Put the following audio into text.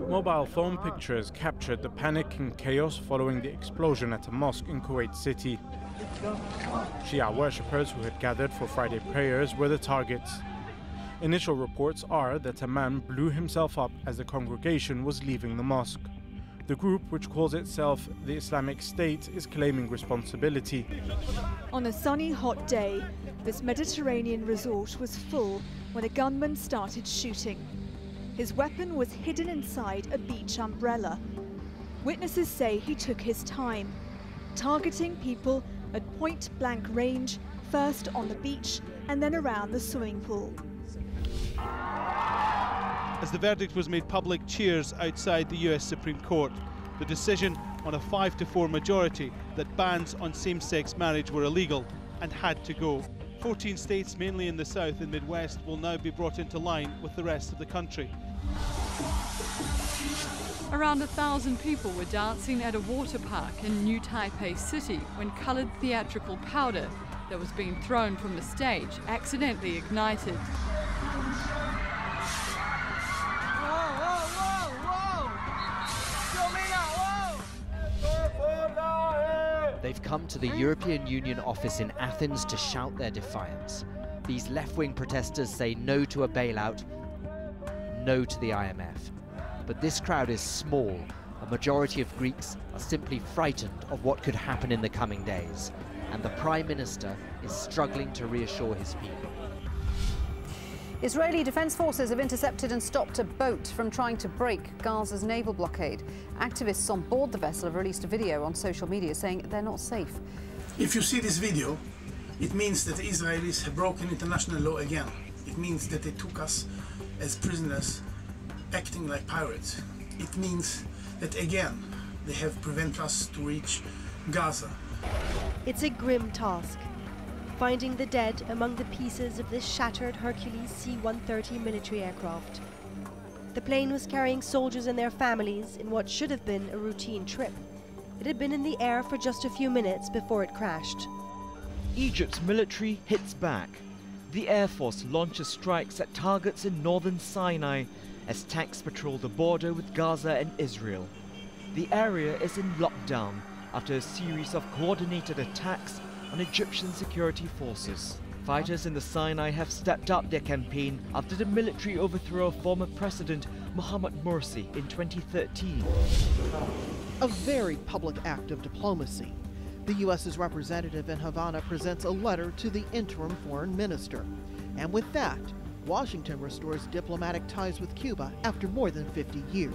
Mobile phone pictures captured the panic and chaos following the explosion at a mosque in Kuwait City. Shia worshippers who had gathered for Friday prayers were the targets. Initial reports are that a man blew himself up as the congregation was leaving the mosque. The group, which calls itself the Islamic State, is claiming responsibility. On a sunny, hot day, this Mediterranean resort was full when a gunman started shooting. His weapon was hidden inside a beach umbrella. Witnesses say he took his time, targeting people at point-blank range, first on the beach and then around the swimming pool. As the verdict was made public, cheers outside the US Supreme Court. The decision on a 5-4 majority that bans on same-sex marriage were illegal and had to go. 14 states, mainly in the south and Midwest, will now be brought into line with the rest of the country. Around 1,000 people were dancing at a water park in New Taipei City when coloured theatrical powder that was being thrown from the stage accidentally ignited. They've come to the European Union office in Athens to shout their defiance. These left-wing protesters say no to a bailout, no to the IMF. But this crowd is small. A majority of Greeks are simply frightened of what could happen in the coming days. And the Prime Minister is struggling to reassure his people. Israeli defense forces have intercepted and stopped a boat from trying to break Gaza's naval blockade. Activists on board the vessel have released a video on social media saying they're not safe. If you see this video, it means that the Israelis have broken international law again. It means that they took us as prisoners, acting like pirates. It means that again, they have prevented us to reach Gaza. It's a grim task, finding the dead among the pieces of this shattered Hercules C-130 military aircraft. The plane was carrying soldiers and their families in what should have been a routine trip. It had been in the air for just a few minutes before it crashed. Egypt's military hits back. The Air Force launches strikes at targets in northern Sinai as tanks patrol the border with Gaza and Israel. The area is in lockdown after a series of coordinated attacks on Egyptian security forces. Fighters in the Sinai have stepped up their campaign after the military overthrew former President Mohamed Morsi in 2013. A very public act of diplomacy. The U.S.'s representative in Havana presents a letter to the interim foreign minister. And with that, Washington restores diplomatic ties with Cuba after more than 50 years.